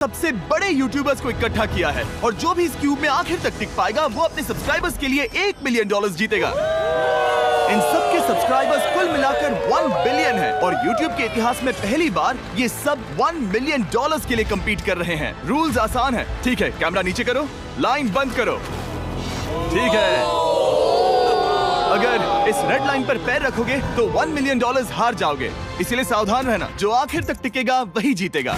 सबसे बड़े यूट्यूबर्स को इकट्ठा किया है और जो भी इस क्यूब में आखिर तक टिक पाएगा वो अपने सब्सक्राइबर्स के लिए $1 मिलियन जीतेगा। इन सब के सब्सक्राइबर्स कुल मिलाकर 1 बिलियन है और YouTube के इतिहास में पहली बार ये सब $1 मिलियन के लिए कम्पीट कर रहे हैं। रूल्स आसान है, ठीक है? कैमरा नीचे करो, लाइन बंद करो, ठीक है? अगर इस रेड लाइन पर पैर रखोगे तो $1 मिलियन हार जाओगे, इसीलिए सावधान रहना। जो आखिर तक टिकेगा वही जीतेगा।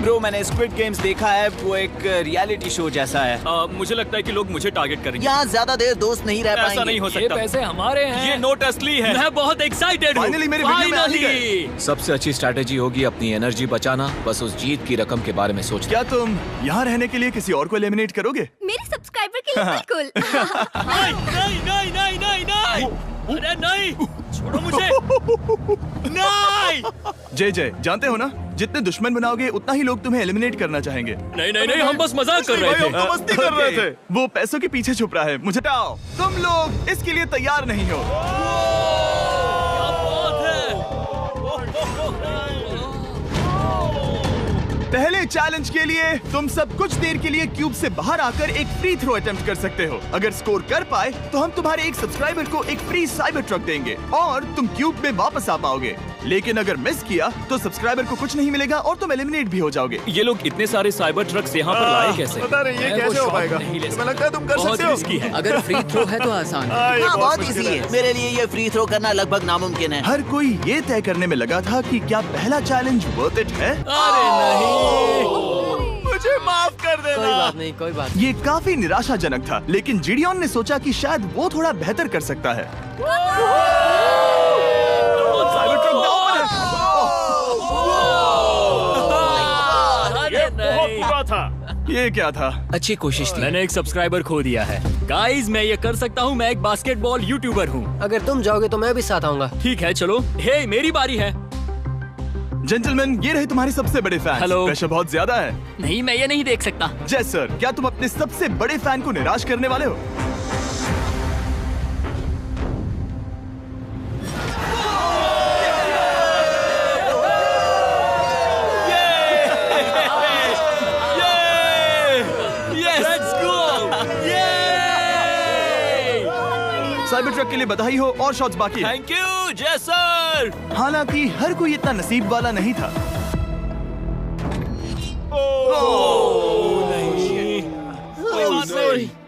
ब्रो, मैंने स्क्विड गेम्स देखा है, वो एक रियलिटी शो जैसा है। मुझे लगता है कि लोग मुझे टारगेट करेंगे। यहाँ ज्यादा देर दोस्त नहीं रह पाएंगे। ऐसा नहीं हो सकता। ये पैसे हमारे हैं। ये नोट असली है। मैं बहुत एक्साइटेड हूँ। फाइनली मेरे वीडियो में आ ही गए। सबसे अच्छी स्ट्रैटेजी होगी अपनी एनर्जी बचाना, बस उस जीत की रकम के बारे में सोचना। क्या तुम यहाँ रहने के लिए किसी और को एलिमिनेट करोगे? मेरे सब्सक्राइबर के लिए बिल्कुल। नहीं नहीं नहीं नहीं नहीं, अरे नहीं, छोड़ो मुझे। नहीं जय जय, जानते हो ना, जितने दुश्मन बनाओगे उतना ही लोग तुम्हें एलिमिनेट करना चाहेंगे। नहीं नहीं नहीं, हम बस मजाक कर रहे थे। हम तो मस्ती कर रहे थे। वो पैसों के पीछे छुप रहा है। मुझे बताओ, तुम लोग इसके लिए तैयार नहीं हो। पहले चैलेंज के लिए तुम सब कुछ देर के लिए क्यूब से बाहर आकर एक फ्री थ्रो अटेम्प्ट कर सकते हो। अगर स्कोर कर पाए तो हम तुम्हारे एक सब्सक्राइबर को एक फ्री साइबर ट्रक देंगे और तुम क्यूब में वापस आ पाओगे। लेकिन अगर मिस किया तो सब्सक्राइबर को कुछ नहीं मिलेगा और तुम एलिमिनेट भी हो जाओगे। ये लोग इतने सारे साइबर ट्रक्स यहाँ पर लाए कैसे? पता नहीं ये कैसे हो पाएगा। तुम्हें लगता है तुम कर सकते हो? रिस्की है। अगर फ्री थ्रो है तो आसान है। हाँ, बहुत इजी है। मेरे लिए ये फ्री थ्रो करना लगभग नामुमकिन है। हर कोई ये तय करने में लगा था कि क्या पहला चैलेंज वर्थ इट है। अरे नहीं, मुझे माफ कर देना। कोई बात नहीं, कोई बात। ये काफी निराशाजनक था, लेकिन जीडियन ने सोचा कि शायद वो थोड़ा बेहतर कर सकता है। साइबर ट्रक दांव पर है। अरे नहीं, बुरा था। ये क्या था? अच्छी कोशिश थी। मैंने एक सब्सक्राइबर खो दिया है। गाइस, मैं ये कर सकता हूँ। मैं एक बास्केटबॉल यूट्यूबर हूँ। अगर तुम जाओगे तो मैं भी साथ आऊंगा। ठीक है, चलो। हे, मेरी बारी है। जेंटलमैन, ये रहे तुम्हारे सबसे बड़े फैन। हेलो। प्रेशर बहुत ज्यादा है। नहीं, मैं ये नहीं देख सकता। जय सर, क्या तुम अपने सबसे बड़े फैन को निराश करने वाले हो? साइबर ट्रक के लिए बधाई हो और शॉट्स बाकी है। थैंक यू जय सर। हालांकि हर कोई इतना नसीब वाला नहीं था।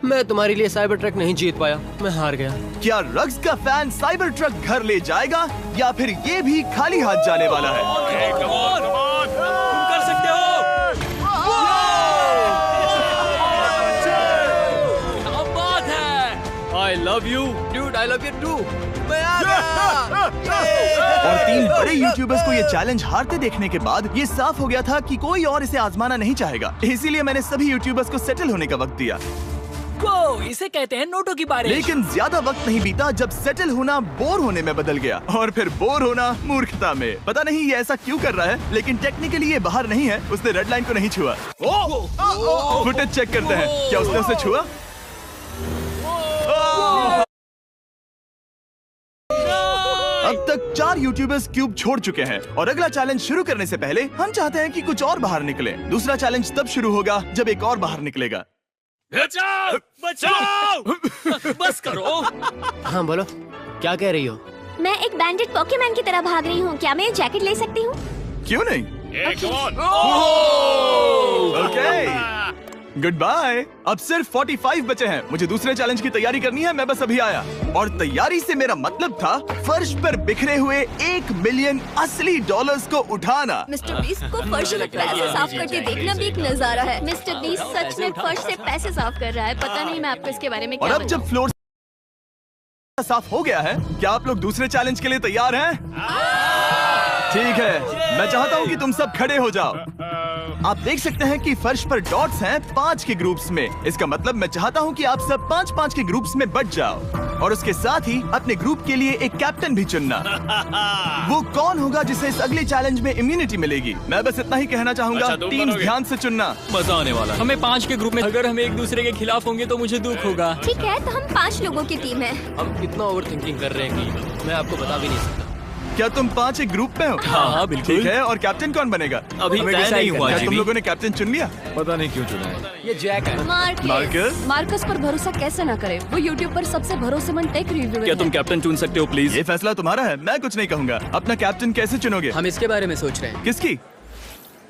मैं तुम्हारे लिए साइबर ट्रक नहीं जीत पाया, मैं हार गया। क्या रग्स का फैन साइबर ट्रक घर ले जाएगा या फिर ये भी खाली हाथ जाने वाला है? तुम कर सकते हो। क्या बात है। I love you, dude. I love you too. और 3 बड़े यूट्यूबर्स को ये चैलेंज हारते देखने के बाद ये साफ हो गया था कि कोई और इसे आजमाना नहीं चाहेगा। इसीलिए मैंने सभी यूट्यूबर्स को सेटल होने का वक्त दिया। इसे कहते हैं नोटों की बारिश। लेकिन ज्यादा वक्त नहीं बीता जब सेटल होना बोर होने में बदल गया और फिर बोर होना मूर्खता में। पता नहीं ये ऐसा क्यों कर रहा है, लेकिन टेक्निकली ये बाहर नहीं है। उसने रेड लाइन को नहीं छुआ। फुटेज चेक करते हैं, क्या उसने उसे छुआ? अब तक 4 यूट्यूबर्स क्यूब छोड़ चुके हैं और अगला चैलेंज शुरू करने से पहले हम चाहते हैं कि कुछ और बाहर निकले। दूसरा चैलेंज तब शुरू होगा जब एक और बाहर निकलेगा। बचाओ, बचाओ। बस करो। हाँ बोलो, क्या कह रही हो? मैं एक बैंडेड पॉकेमैन की तरह भाग रही हूँ। क्या मैं ये जैकेट ले सकती हूँ? क्यों नहीं? Okay, goodbye. अब सिर्फ 45 बचे हैं। मुझे दूसरे चैलेंज की तैयारी करनी है। मैं बस अभी आया। और तैयारी से मेरा मतलब था फर्श पर बिखरे हुए $1 मिलियन असली डॉलर्स को उठाना। मिस्टर बीस्ट को फर्श से पैसे साफ करते देखना भी एक नजारा है। मिस्टर बीस्ट सच में फर्श से पैसे साफ कर रहा है। पता नहीं मैं आपको इसके बारे में और क्या अब जब फ्लोर साफ हो गया है, क्या आप लोग दूसरे चैलेंज के लिए तैयार हैं? ठीक है, मैं चाहता हूँ कि तुम सब खड़े हो जाओ। आप देख सकते हैं कि फर्श पर डॉट्स हैं 5 के ग्रुप्स में। इसका मतलब मैं चाहता हूँ कि आप सब 5-5 के ग्रुप्स में बट जाओ और उसके साथ ही अपने ग्रुप के लिए एक कैप्टन भी चुनना। वो कौन होगा जिसे इस अगले चैलेंज में इम्यूनिटी मिलेगी? मैं बस इतना ही कहना चाहूंगा। अच्छा, तुम टीम्स करोगे? ध्यान से चुनना। मजा आने वाला है। हमें 5 के ग्रुप में, अगर हम एक दूसरे के खिलाफ होंगे तो मुझे दुख होगा। ठीक है, तो हम 5 लोगों की टीम है। हम कितना ओवर थिंकिंग कर रहे हैं कि मैं आपको बता भी नहीं सकता। क्या तुम 5 एक ग्रुप में हो? हाँ, बिल्कुल। ठीक है, और कैप्टन कौन बनेगा? अभी हमें तय decide नहीं हुआ क्या तुम जिमी। लोगों ने कैप्टन चुन लिया? पता नहीं क्यों चुना है। ये जैक है। मार्कस? मार्कस पर भरोसा कैसे ना करे? वो यूट्यूब पर सबसे भरोसेमंद टेक रिव्यूअर क्या है। तुम कैप्टन चुन सकते हो प्लीज? ये फैसला तुम्हारा है, मैं कुछ नहीं कहूँगा। अपना कैप्टन कैसे चुनोगे? हम इसके बारे में सोच रहे हैं। किसकी?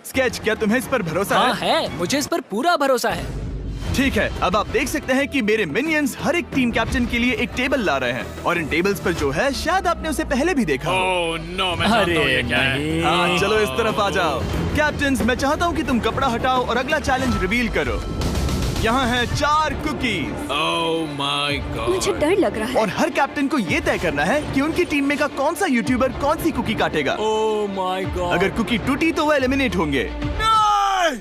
स्केच, क्या तुम्हें इस पर भरोसा हाँ है? है, मुझे इस पर पूरा भरोसा है। ठीक है, अब आप देख सकते हैं कि मेरे मिनियंस हर एक टीम कैप्टन के लिए एक टेबल ला रहे हैं और इन टेबल्स पर जो है शायद आपने उसे पहले भी देखा हो। ओह नो, मैं जानता हूँ ये क्या है। हाँ, चलो इस तरफ आ जाओ। कैप्टन्स, मैं चाहता हूँ कि तुम कपड़ा हटाओ और अगला चैलेंज रिवील करो। यहाँ है 4 कुकीज ओह माय गॉड। मुझे डर लग रहा है। और हर कैप्टन को ये तय करना है कि उनकी टीम में का कौन सा यूट्यूबर कौन सी कुकी काटेगा। Oh my God. अगर कुकी टूटी तो वो एलिमिनेट होंगे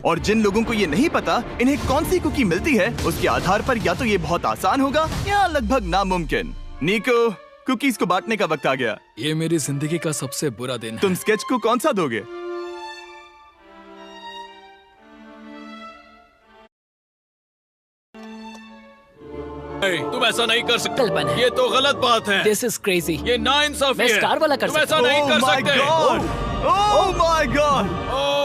और जिन लोगों को ये नहीं पता इन्हें कौन सी कुकी मिलती है उसके आधार पर या तो ये बहुत आसान होगा या लगभग नामुमकिन। निको, कुकीज को बांटने का वक्त आ गया। ये मेरी जिंदगी का सबसे बुरा दिन है। तुम स्केच को कौन सा दोगे? तुम ऐसा नहीं कर सकते। कल्पना है। ये तो गलत बात है। This is crazy. ये नाइंसाफी मैं है। स्टार वाला कर तुम ऐसा सकता नहीं कर my सकते। God! Oh my God! Oh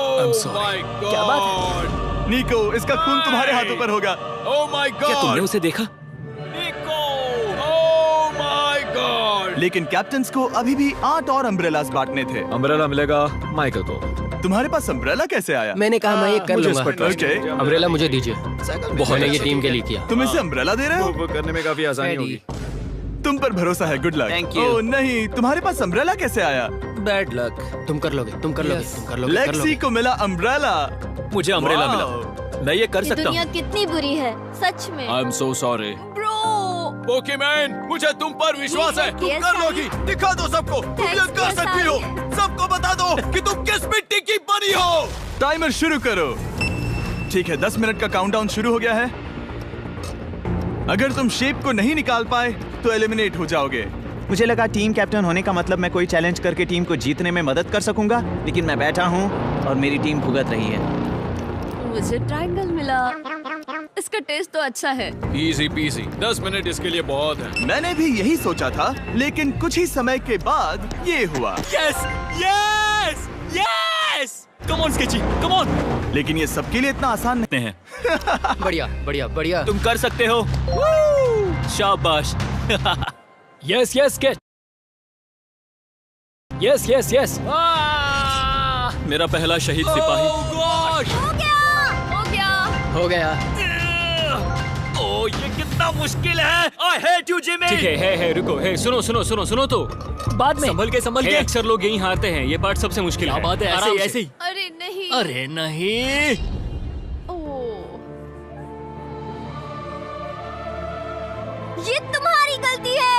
my God. क्या बात निको, इसका खून तुम्हारे हाथों पर होगा। Oh my God. क्या तुमने उसे देखा? निको, ओह माय गॉड। लेकिन कैप्टन्स को अभी भी 8 और अम्ब्रेलास बांटने थे। अम्ब्रेला मिलेगा माइकल को। तुम्हारे पास अम्ब्रेला कैसे आया? मैंने कहा मैं ये कर मुझे इस लूंगा। पर trust है। Okay. अम्ब्रेला मुझे दीजिए। मैंने ये टीम के लिए किया। तुम इसे अम्ब्रेला दे रहे हो? वो करने में काफी आसानी होगी। तुम पर भरोसा है, गुड लक। Thank you. ओह नहीं, तुम्हारे पास अम्ब्रेला कैसे आया? Bad luck. तुम कर लोगे, तुम कर लोगे, तुम कर लोगे, कर लेक्सी लोगे। को मिला अम्ब्रेला। मुझे अम्ब्रेला Wow. मिला। मैं ये कर ये सकता दुनिया हूँ। कितनी बुरी है, सच में। I am so sorry. Bro, Pokemon, मुझे तुम पर विश्वास है। तुम Yes, कर I- लोगी। दिखा दो सबको। तुम ये Thanks, कर yes, सकती हो। I- सबको बता दो कि तुम किस मिट्टी की बनी हो। टाइमर शुरू करो। ठीक है, 10 मिनट का काउंटडाउन शुरू हो गया है। अगर तुम शेप को नहीं निकाल पाए तो एलिमिनेट हो जाओगे। मुझे लगा टीम कैप्टन होने का मतलब मैं कोई चैलेंज करके टीम को जीतने में मदद कर सकूंगा, लेकिन मैं बैठा हूँ और मेरी टीम भुगत रही है। मुझे ट्रायंगल मिला। इसका टेस्ट तो अच्छा है। Easy PC. 10 मिनट इसके लिए बहुत है। मैंने भी यही सोचा था, लेकिन कुछ ही समय के बाद ये हुआ। Yes yes yes. Come on sketchy, come on. लेकिन ये सबके लिए इतना आसान नहीं हैं। बढ़िया, बढ़िया, बढ़िया। तुम कर सकते हो। शाबाश। Yes yes sketch. Yes yes yes. मेरा पहला शहीद सिपाही। हो गया, हो गया। हो गया। ओह, ये कितना मुश्किल है। I hate you Jimmy. ठीक है, रुको, सुनो सुनो सुनो सुनो तो। बाद में संभल के। अक्सर लोग यही हारते हैं। ये पार्ट सबसे मुश्किल है। क्या बात है, ऐसे आराम ही, से। ऐसे ही। अरे नहीं। अरे नहीं। ओह, ये तुम्हारी गलती है।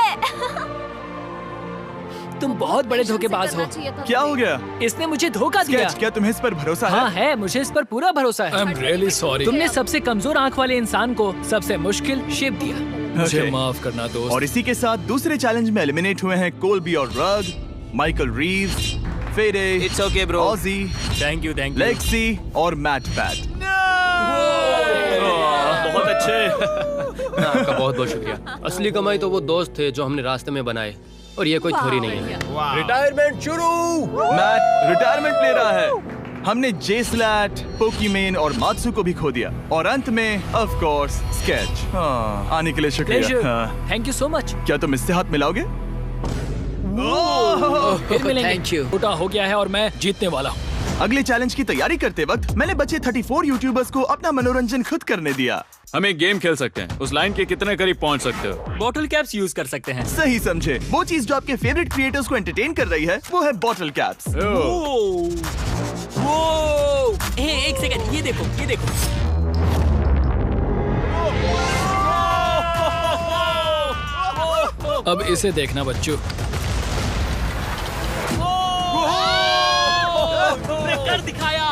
तुम बहुत बड़े धोखेबाज हो। करना चाहिए था क्या हो तुम्हें। गया? इसने मुझे धोखा दिया। स्केच, क्या तुम्हें इस पर भरोसा हाँ है? है, मुझे इस पर पूरा भरोसा है। I am really sorry. तुमने सबसे कमजोर आंख वाले इंसान को सबसे मुश्किल शेप दिया। मुझे Okay. माफ करना दोस्त। और इसी के साथ दूसरे चैलेंज में एलिमिनेट हुए हैं कोल्बी और रग, माइकल रीव्स, फेरे, It's okay, bro. ऑजी, थैंक यू लेक्सी और मैट पैट। बहुत अच्छे। आपका बहुत बहुत शुक्रिया। असली कमाई तो वो दोस्त थे जो हमने रास्ते में बनाए, और ये कोई थोड़ी नहीं है। रिटायरमेंट शुरू। मैट रिटायरमेंट ले रहा है। हमने जेस्लैट, पोकीमेन और मात्सु को भी खो दिया और अंत में ऑफ कोर्स स्केच। हाँ, आने के लिए शुक्रिया। हाँ। Thank you so much. क्या तुम इससे हाथ मिलाओगे? फिर मिलेंगे। Thank you. छोटा हो गया है और मैं जीतने वाला हूँ। अगले चैलेंज की तैयारी करते वक्त मैंने बचे 34 यूट्यूबर्स को अपना मनोरंजन खुद करने दिया। हम एक गेम खेल सकते हैं। उस लाइन के कितने करीब पहुंच सकते हो? बॉटल कैप्स यूज कर सकते हैं। सही समझे। वो चीज जो आपके फेवरेट क्रिएटर्स को एंटरटेन कर रही है वो है बॉटल कैप्स। एक सेकंड, ये देखो, ये देखो। अब इसे देखना बच्चों। कर दिखाया।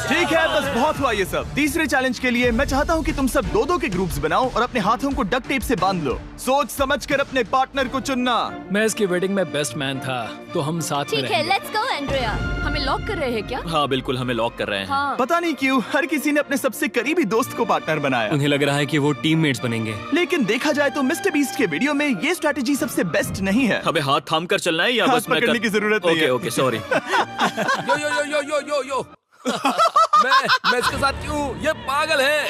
ठीक है, बस बहुत हुआ ये सब। तीसरे चैलेंज के लिए मैं चाहता हूँ कि तुम सब दो के ग्रुप्स बनाओ और अपने हाथों को डक्ट टेप से बांध लो। सोच समझकर अपने पार्टनर को चुनना। मैं इसकी वेडिंग में बेस्ट मैन था, तो हम साथ में ठीक है, लेट्स गो एंड्रिया। हमें लॉक कर रहे हैं क्या? हाँ बिल्कुल, हमें लॉक कर रहे हैं। हाँ। पता नहीं क्यों हर किसी ने अपने सबसे करीबी दोस्त को पार्टनर बनाया। उन्हें लग रहा है कि वो टीममेट्स बनेंगे। लेकिन देखा जाए तो मिस्टर बीस्ट के वीडियो में ये स्ट्रेटेजी सबसे बेस्ट नहीं है। हमें हाथ थाम कर चलना है या हाथ बस मैं पकड़ने की जरूरत नहीं है। Okay sorry. यो यो यो यो यो यो यो मैं इसके साथ क्यों? ये पागल है।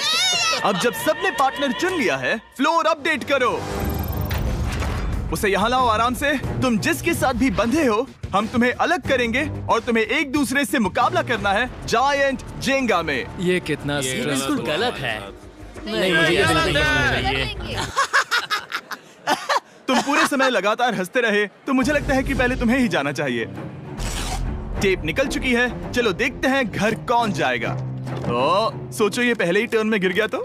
अब जब सबने पार्टनर चुन लिया है, फ्लोर अपडेट करो। उसे यहाँ लाओ आराम से। तुम जिसके साथ भी बंधे हो, हम तुम्हें अलग करेंगे और तुम्हें एक दूसरे से मुकाबला करना है जायंट जेंगा में। ये कितना बिल्कुल गलत है। नहीं, मुझे ये बिल्कुल नहीं चाहिए। तुम पूरे समय लगातार हंसते रहे, तो मुझे लगता है कि पहले तुम्हें ही जाना चाहिए। टेप निकल चुकी है, चलो देखते हैं घर कौन जाएगा। सोचो ये पहले ही टर्न में गिर गया तो।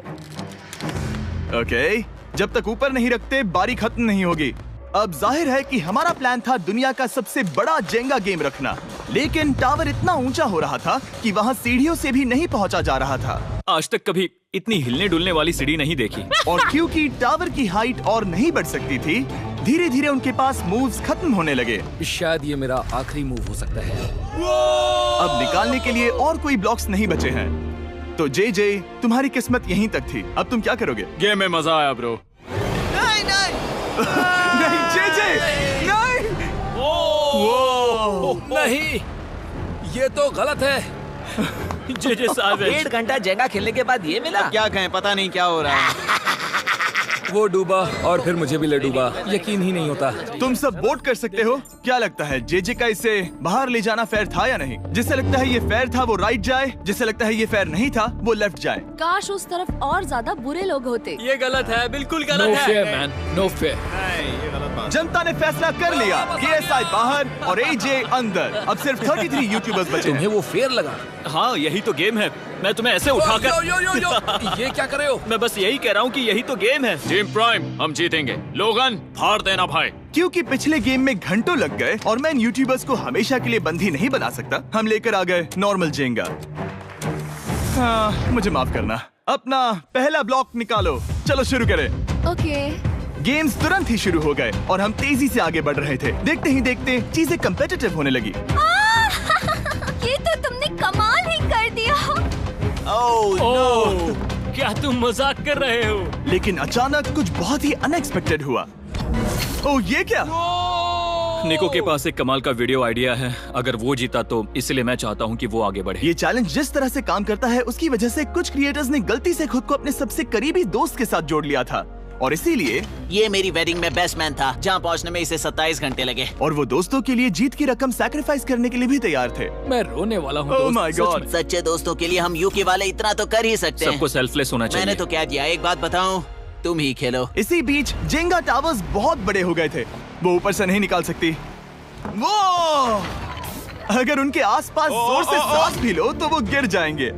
ओके, जब तक ऊपर नहीं रखते बारी खत्म नहीं होगी। अब जाहिर है कि हमारा प्लान था दुनिया का सबसे बड़ा जेंगा गेम रखना, लेकिन टावर इतना ऊंचा हो रहा था कि वहाँ सीढ़ियों से भी नहीं पहुँचा जा रहा था। आज तक कभी इतनी हिलने डुलने वाली सीढ़ी नहीं देखी। और क्योंकि टावर की हाइट और नहीं बढ़ सकती थी, धीरे धीरे उनके पास मूव्स खत्म होने लगे। शायद ये मेरा आखिरी मूव हो सकता है। अब निकालने के लिए और कोई ब्लॉक्स नहीं बचे हैं। तो जे तुम्हारी किस्मत यहीं तक थी। अब तुम क्या करोगे? गेम में मजा आया ब्रो। नहीं जे नहीं। नहीं, ये तो गलत है। जे साहब 1.5 घंटा जेंगा खेलने के बाद ये मिला। क्या कहें, पता नहीं क्या हो रहा है। वो डूबा और फिर मुझे भी ले डूबा। यकीन ही नहीं होता। तुम सब वोट कर सकते हो। क्या लगता है जे का इसे बाहर ले जाना फेयर था या नहीं? जिसे लगता है ये फेयर था वो राइट जाए, जिसे लगता है ये फेयर नहीं था वो लेफ्ट जाए। काश उस तरफ और ज्यादा बुरे लोग होते। ये गलत है, बिल्कुल गलत है। No fair man, no fair. जनता ने फैसला कर लिया। KSI बाहर और AJ अंदर। अब सिर्फ 33 यूट्यूबर्स बचे हैं। तुम्हें वो फेयर लगा? हाँ यही तो गेम है। मैं तुम्हें ऐसे उठाकर यो यो यो यो ये क्या कर रहे हो? मैं बस यही कह रहा हूँ कि यही तो गेम है। टीम प्राइम, हम जीतेंगे। लोगन, फाड़ देना भाई। क्योंकि पिछले गेम में घंटों लग गए और मैं इन यूट्यूबर्स को हमेशा के लिए बंदी नहीं बना सकता, हम लेकर आ गए नॉर्मल जेंगा। मुझे माफ करना। अपना पहला ब्लॉक निकालो। चलो शुरू करें। ओके। गेम्स तुरंत ही शुरू हो गए और हम तेजी से आगे बढ़ रहे थे। देखते ही देखते चीजें कम्पिटिटिव होने लगी। ये तो तुमने कमाल ही कर दिया। ओह, क्या तुम मजाक कर रहे हो? लेकिन अचानक कुछ बहुत ही अनएक्सपेक्टेड हुआ। ओह, ये क्या? निको के पास एक कमाल का वीडियो आइडिया है। अगर वो जीता तो इसलिए मैं चाहता हूँ कि वो आगे बढ़े। ये चैलेंज जिस तरह से काम करता है उसकी वजह से कुछ क्रिएटर्स ने गलती से खुद को अपने सबसे करीबी दोस्त के साथ जोड़ लिया था और इसीलिए ये मेरी वेडिंग में बेस्ट मैन था, जहाँ पहुँचने में इसे 27 घंटे लगे। और वो दोस्तों के लिए जीत की रकम सैक्रिफाइस करने के लिए भी तैयार थे। मैं रोने वाला हूँ। Oh my God. सच्चे दोस्तों के लिए हम यूके वाले इतना तो कर ही सकते हैं। सबको सेल्फलेस होना चाहिए। मैंने तो क्या दिया, एक बात बताऊं, तुम ही खेलो। इसी बीच जेंगा टावर्स बहुत बड़े हो गए थे। वो ऊपर से नहीं निकाल सकती। वो अगर उनके आसपास जोर से सांस भी लो तो वो गिर जाएंगे।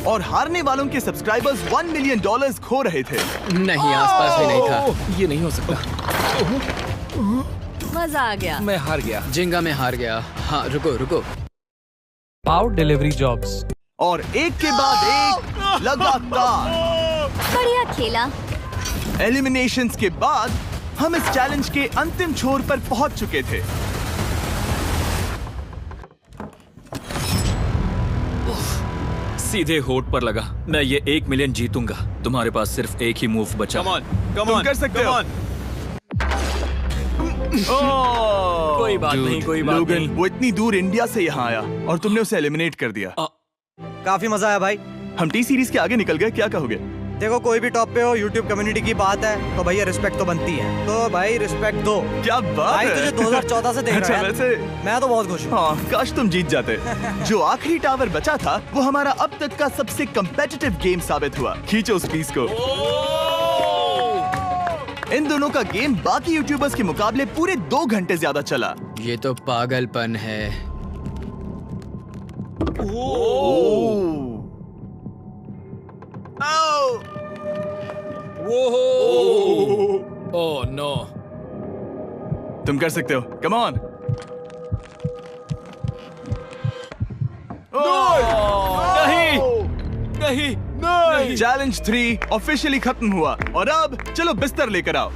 और हारने वालों के सब्सक्राइबर्स $1 मिलियन खो रहे थे। नहीं, आसपास भी नहीं था। ये नहीं हो सकता। मजा आ गया। मैं हार गया। जेंगा में हार गया। हाँ रुको। Power delivery jobs. और एक के बाद एक लगातार बढ़िया खेला। एलिमिनेशंस के बाद हम इस चैलेंज के अंतिम छोर पर पहुंच चुके थे। सीधे होठ पर लगा। मैं ये 1 मिलियन जीतूंगा। तुम्हारे पास सिर्फ एक ही मूव बचा। तुम कर सकते हो। कोई बात नहीं, कोई बात लोगन, नहीं। वो इतनी दूर इंडिया से यहाँ आया और तुमने उसे एलिमिनेट कर दिया। काफी मजा आया भाई। हम टी सीरीज के आगे निकल गए। क्या कहोगे? देखो, कोई भी टॉप पे हो, यूट्यूब कम्युनिटी की बात है तो भैया रिस्पेक्ट तो बनती है। तो भाई रिस्पेक्ट दो। क्या बात भाई है। तुझे 2014 से देख अच्छा, रहा है। वैसे मैं तो बहुत खुश हूँ। हाँ, काश तुम जीत जाते। जो आखिरी टावर बचा था वो हमारा अब तक का सबसे कम्पिटिटिव गेम साबित हुआ। खींचो उस पीस को। इन दोनों का गेम बाकी यूट्यूबर्स के मुकाबले पूरे 2 घंटे ज्यादा चला। ये तो पागलपन है। Oh no. तुम कर सकते हो। Come on. नहीं। नहीं नहीं। चैलेंज 3 ऑफिशियली खत्म हुआ और अब चलो बिस्तर लेकर आओ।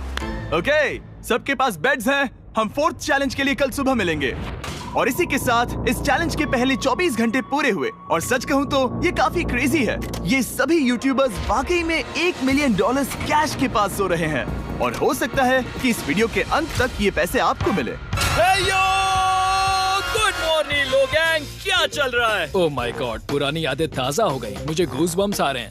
ओके, सबके पास बेड्स हैं। हम 4th चैलेंज के लिए कल सुबह मिलेंगे। और इसी के साथ इस चैलेंज के पहले 24 घंटे पूरे हुए और सच कहूं तो ये काफी क्रेजी है। ये सभी यूट्यूबर्स वाकई में $1 मिलियन कैश के पास सो रहे हैं और हो सकता है कि इस वीडियो के अंत तक ये पैसे आपको मिले। गुड मॉर्निंग लोगैंग, क्या चल रहा है? ओह माय गॉड, पुरानी यादें ताजा हो गई। मुझे गूज़बम्स आ रहे हैं।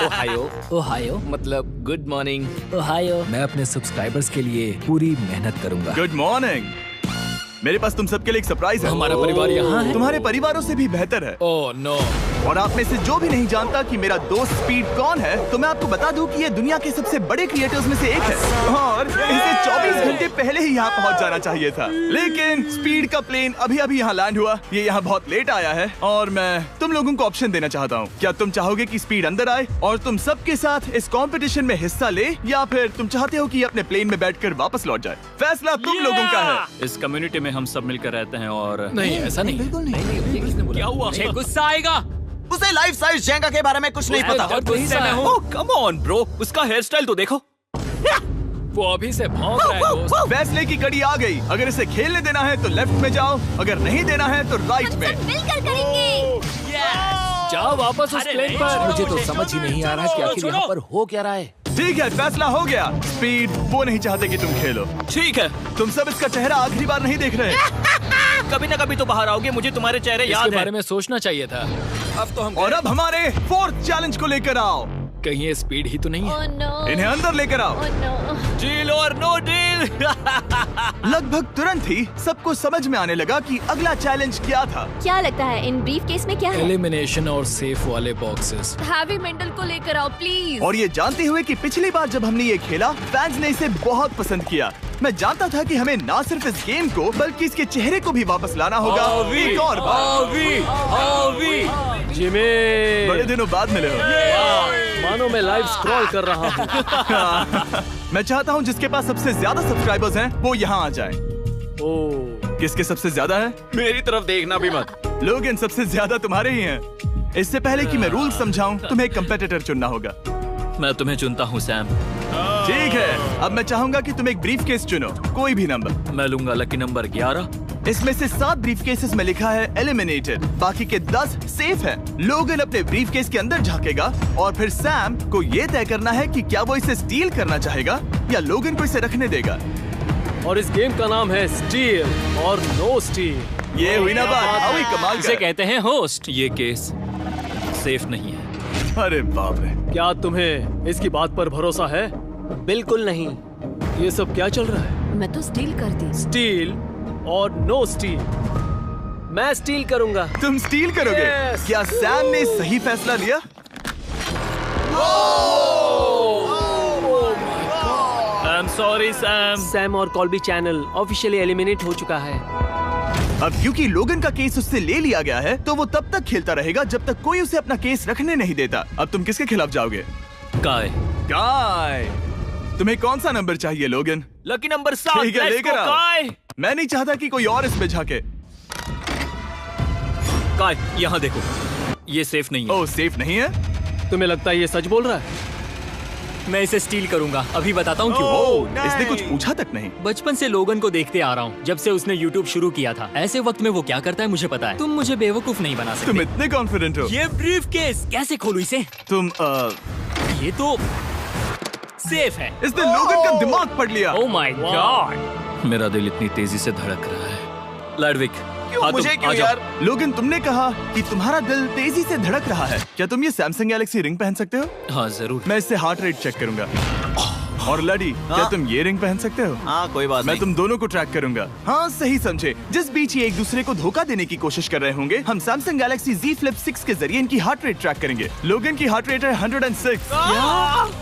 ओहायो, ओहायो मतलब गुड मॉर्निंग। ओहायो। मैं अपने सब्सक्राइबर्स के लिए पूरी मेहनत करूंगा। Good morning. मेरे पास तुम सबके लिए एक सरप्राइज है। हमारा परिवार यहाँ है। तुम्हारे परिवारों से भी बेहतर है। Oh no. और आप में से जो भी नहीं जानता कि मेरा दोस्त स्पीड कौन है, तो मैं आपको बता दूं कि ये दुनिया के सबसे बड़े क्रिएटर्स में से एक है और इसे 24 घंटे पहले ही यहाँ पहुँच जाना चाहिए था। लेकिन स्पीड का प्लेन अभी अभी यहाँ लैंड हुआ। ये यहाँ बहुत लेट आया है और मैं तुम लोगों को ऑप्शन देना चाहता हूँ। क्या तुम चाहोगे कि स्पीड अंदर आए और तुम सबके साथ इस कंपटीशन में हिस्सा ले, या फिर तुम चाहते हो कि ये अपने प्लेन में बैठकर वापस लौट जाए? फैसला तुम लोगों का है। इस कम्युनिटी में हम सब मिलकर रहते हैं और नहीं, ऐसा नहीं। बिल्कुल नहीं। क्या हुआ? मुझे गुस्सा आएगा। उसे लाइफ साइज जेंगा के बारे में कुछ नहीं पता। बहुत गुस्से में हूँ। कम ऑन ब्रो, उसका हेयर स्टाइल तो देखो। वो अभी से भौंक रहा है दोस्त। फैसले की घड़ी आ गई। अगर इसे खेलने देना है तो लेफ्ट में जाओ, अगर नहीं देना है तो राइट में। मिलकर करेंगे। जाओ वापस उस प्लेन पर। मुझे तो समझ ही नहीं आ रहा कि आखिर यहाँ पर हो क्या रहा है। ठीक है, फैसला हो गया। स्पीड वो नहीं चाहते कि तुम खेलो। ठीक है, तुम सब इसका चेहरा आखिरी बार नहीं देख रहे। कभी ना कभी तो बाहर आओगे, मुझे तुम्हारे चेहरे याद इसके है। बारे में सोचना चाहिए था। अब तो हम और अब हमारे 4th चैलेंज को लेकर आओ। कहीं ये स्पीड ही तो नहीं है। Oh no. इन्हें अंदर लेकर आओ। Oh no. डील और नो डील। लगभग तुरंत ही सबको समझ में आने लगा कि अगला चैलेंज क्या था। क्या लगता है इन ब्रीफ केस में क्या है? एलिमिनेशन और सेफ वाले बॉक्सेस। हैवी मेंटल को लेकर आओ प्लीज। और ये जानते हुए कि पिछली बार जब हमने ये खेला फैंस ने इसे बहुत पसंद किया। मैं जानता था कि हमें ना सिर्फ इस गेम को बल्कि इसके चेहरे को भी वापस लाना होगा। एक और बार। जिमी, बड़े दिनों बाद मिले हो। मानो मैं लाइव स्क्रॉल कर रहा हूँ। मैं चाहता हूँ जिसके पास सबसे ज्यादा सब्सक्राइबर्स हैं वो यहाँ आ जाए। ओह, किसके सबसे ज्यादा है? मेरी तरफ देखना भी मत। लोगन सबसे ज्यादा तुम्हारे ही हैं। इससे पहले कि मैं रूल समझाऊं, तुम्हें एक कंपेटिटर चुनना होगा। मैं तुम्हें चुनता हूँ सैम। ठीक है, अब मैं चाहूंगा कि तुम एक ब्रीफ केस चुनो, कोई भी नंबर। मैं लूंगा लकी नंबर 11। इसमें से 7 ब्रीफ केसेस में लिखा है एलिमिनेटेड, बाकी के 10 सेफ हैं। लोगन अपने ब्रीफ केस के अंदर झांकेगा और फिर सैम को ये तय करना है कि क्या वो इसे स्टील करना चाहेगा या लोगन को इसे रखने देगा। और इस गेम का नाम है स्टील और नो स्टील। ये हुई ना बात, हावी कमाल इसे का। कहते हैं होस्ट। ये केस सेफ नहीं है। अरे बाप रे। क्या तुम्हें इसकी बात पर भरोसा है? बिल्कुल नहीं। ये सब क्या चल रहा है? मैं तो स्टील कर दी। स्टील और नो स्टील। मैं स्टील करूंगा। तुम स्टील करोगे? Yes! क्या सैम ने सही फैसला लिया? I am sorry Sam. Sam और कॉल्बी चैनल ऑफिशियली एलिमिनेट हो चुका है। अब क्योंकि लोगन का केस उससे ले लिया गया है तो वो तब तक खेलता रहेगा जब तक कोई उसे अपना केस रखने नहीं देता। अब तुम किसके खिलाफ जाओगे? काय। काय। तुम्हें कौन सा नंबर चाहिए लोगन? Lucky number 7। ठीक है, Let's लेकर go, आओ। काय। मैं नहीं चाहता कि कोई और इसमें झांके। काय, यहाँ देखो, ये सेफ नहीं है। ओह, सेफ नहीं है? तुम्हें लगता है ये सच बोल रहा है? मैं इसे स्टील करूंगा, अभी बताता हूँ क्यों। ओह, इसने कुछ पूछा तक नहीं। बचपन से लोगन को देखते आ रहा हूँ, जब से उसने YouTube शुरू किया था। ऐसे वक्त में वो क्या करता है मुझे पता है। तुम मुझे बेवकूफ नहीं बना सकते। तुम इतने कॉन्फिडेंट हो? ये ब्रीफ केस कैसे खोलूं इसे? तुम ये तो सेफ है। इसने लोगन का दिमाग पढ़ लिया। Oh my God. मेरा दिल इतनी तेजी से धड़क रहा है। लैडविक, क्यों मुझे क्यों यार? लोगन, तुमने कहा कि तुम्हारा दिल तेजी से धड़क रहा है। क्या तुम ये सैमसंग गैलेक्सी रिंग पहन सकते हो? हाँ जरूर। मैं इससे हार्ट रेट चेक करूंगा। और लड़ी, क्या तुम ये रिंग पहन सकते हो? हाँ, कोई बात मैं नहीं। तुम दोनों को ट्रैक करूंगा। हाँ, सही समझे। जिस बीच ये एक दूसरे को धोखा देने की कोशिश कर रहे होंगे, हम सैमसंग गैलेक्सी Z Flip 6 के जरिए इनकी हार्ट रेट ट्रैक करेंगे। लोगन की हार्ट रेट है 106,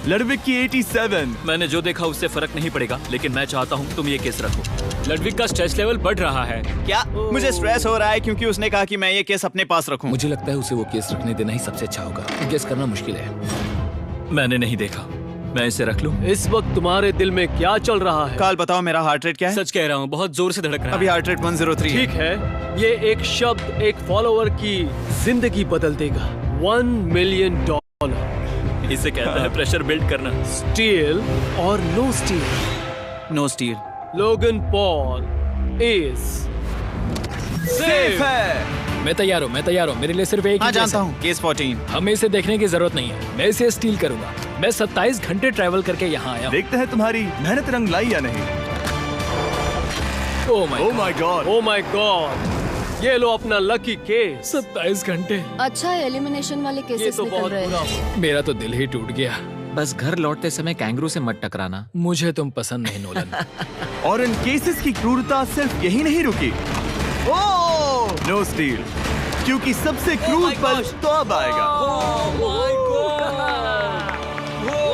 लडविक की 87। मैंने जो देखा उससे फर्क नहीं पड़ेगा, लेकिन मैं चाहता हूँ तुम ये केस रखो। लडविक का स्ट्रेस लेवल बढ़ रहा है। क्या? मुझे स्ट्रेस हो रहा है क्योंकि उसने कहा कि मैं ये केस अपने पास रखूं। मुझे लगता है उसे वो केस रखने देना ही सबसे अच्छा होगा। गेस करना मुश्किल है। मैंने नहीं देखा, मैं इसे रख लूं? इस वक्त तुम्हारे दिल में क्या चल रहा है? काल, बताओ मेरा हार्ट रेट क्या है? सच कह रहा हूँ, बहुत जोर से धड़क रहा है। अभी हार्ट रेट 103 ठीक है, ये एक शब्द एक फॉलोवर की जिंदगी बदल देगा। $1 मिलियन। इसे कहते हैं प्रेशर बिल्ड करना। स्टील और no steal. No steal. Logan Paul is safe है। मैं तैयार हूँ, मेरे लिए सिर्फ एक हाँ ही जानता हूँ, केस 14। हमें इसे देखने की जरूरत नहीं है, मैं इसे स्टील करूंगा। मैं 27 घंटे ट्रैवल करके यहाँ आया हूँ। देखते हैं तुम्हारी मेहनत रंग लाई या नहीं। Oh my God, oh my God, ये लो अपना लकी केस। 27 घंटे। अच्छा एलिमिनेशन वाले ये केसेस तो निकल बहुत रहे बुरा हैं। हुआ। मेरा तो दिल ही टूट गया। बस घर लौटते समय कैंगरू से मत टकराना। मुझे तुम पसंद नहीं नोलन। और इन केसेस की क्रूरता सिर्फ यही नहीं रुकी। ओह नो स्टील, क्योंकि सबसे क्रूर पल तो अब आएगा।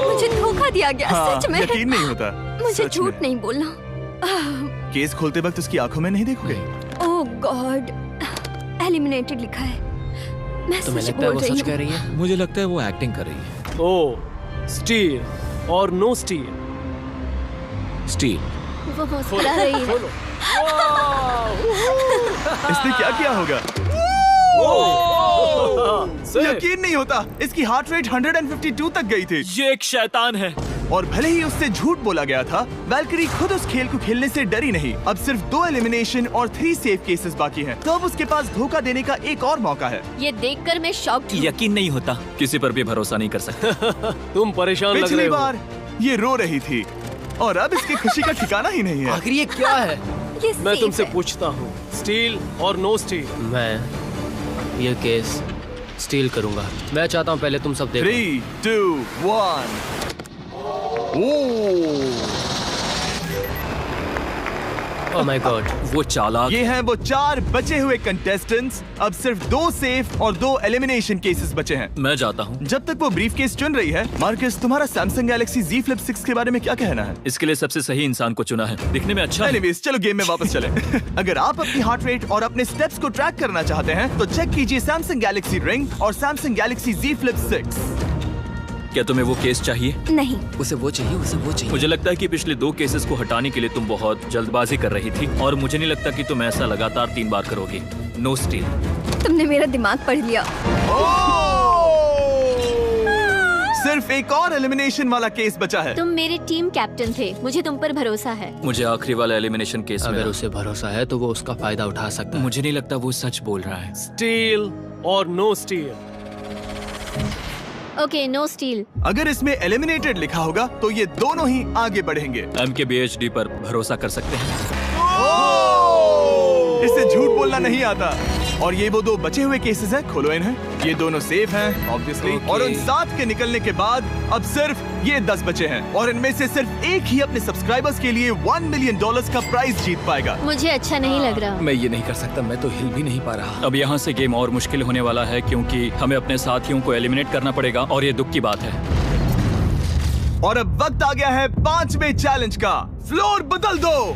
मुझे धोखा दिया गया, हाँ, सच में। यकीन नहीं होता। मुझे सच झूठ में। नहीं बोलना। केस खोलते वक्त उसकी आंखों में नहीं देखोगे। ओह गॉड, एलिमिनेटेड लिखा है। मैं तुम्हें सच लगता है बोल वो रही सच कह हूँ। रही है? मुझे लगता है वो एक्टिंग कर रही है। ओ स्टील और नो स्टील। स्टील। वो मुस्कुरा रही है। इसने क्या किया होगा? यकीन नहीं होता, इसकी हार्ट रेट 152 तक गई थी। ये एक शैतान है। और भले ही उससे झूठ बोला गया था, वैल्करी खुद उस खेल को खेलने से डरी नहीं। अब सिर्फ 2 एलिमिनेशन और 3 सेफ केसेस बाकी हैं। तो अब उसके पास धोखा देने का एक और मौका है। ये देखकर मैं शॉक्ड हूँ। यकीन नहीं होता, किसी पर भी भरोसा नहीं कर सकते। तुम परेशान लग रहे पिछली हो। बार ये रो रही थी और अब इसकी खुशी का ठिकाना ही नहीं है। आखिर ये क्या है? ये मैं safe तुमसे है। पूछता हूँ, स्टील और नो स्टील। मैं ये केस स्टील करूंगा। मैं चाहता हूँ पहले तुम सब देखो। 3, 2, 1। ओह माय गॉड, वो चालाक। ये हैं वो 4 बचे हुए कंटेस्टेंट्स। अब सिर्फ 2 सेफ और 2 एलिमिनेशन केसेस बचे हैं। मैं जाता हूँ। जब तक वो ब्रीफकेस चुन रही है, मार्कस तुम्हारा सैमसंग गैलेक्सी Z Flip 6 के बारे में क्या कहना है? इसके लिए सबसे सही इंसान को चुना है, दिखने में अच्छा है। एनीवेज, चलो गेम में वापस चलें। अगर आप अपनी हार्ट रेट और अपने स्टेप्स को ट्रैक करना चाहते हैं, तो चेक कीजिए सैमसंग गैलेक्सी रिंग और सैमसंग गैलेक्सी Z Flip 6। क्या तुम्हें वो केस चाहिए? नहीं, उसे वो चाहिए, उसे वो चाहिए। मुझे लगता है कि पिछले 2 केसेस को हटाने के लिए तुम बहुत जल्दबाजी कर रही थी, और मुझे नहीं लगता कि तुम ऐसा लगातार 3 बार करोगी। No steal. तुमने मेरा दिमाग पढ़ लिया। सिर्फ एक और एलिमिनेशन वाला केस बचा है। तुम मेरे टीम कैप्टन थे, मुझे तुम पर भरोसा है। मुझे आखिरी वाला एलिमिनेशन केस अगर में उसे भरोसा है तो वो उसका फायदा उठा सकता है। मुझे नहीं लगता वो सच बोल रहा है। स्टील और no steal. Okay, no steal. अगर इसमें एलिमिनेटेड लिखा होगा तो ये दोनों ही आगे बढ़ेंगे। MKBHD पर भरोसा कर सकते हैं। इसे झूठ बोलना नहीं आता। और ये वो 2 बचे हुए केसेस हैं, खोलो इन्हें। ये दोनों सेफ हैं ऑब्वियसली। और उन 7 के निकलने के बाद अब सिर्फ ये 10 बचे हैं, और इनमें से सिर्फ एक ही अपने सब्सक्राइबर्स के लिए $1 मिलियन का प्राइज जीत पाएगा। मुझे अच्छा नहीं लग रहा। मैं ये नहीं कर सकता, मैं तो हिल भी नहीं पा रहा। अब यहाँ से गेम और मुश्किल होने वाला है, क्योंकि हमें अपने साथियों को एलिमिनेट करना पड़ेगा, और ये दुख की बात है। और अब वक्त आ गया है 5वें चैलेंज का। फ्लोर बदल दो।